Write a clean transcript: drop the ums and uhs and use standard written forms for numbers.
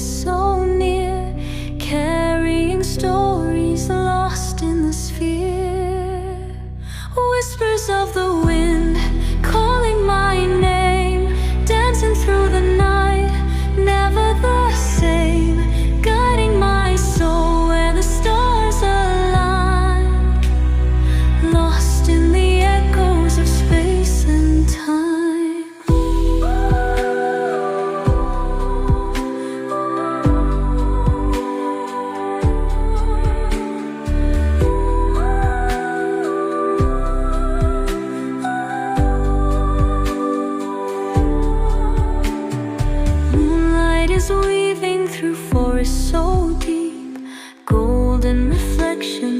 so near, carrying stories lost in the sphere. Whispers of the wind calling my name, dancing through the night, never the same, guiding my soul where the stars align, lost in the echoes of space and time. Weaving through forests so deep, golden reflection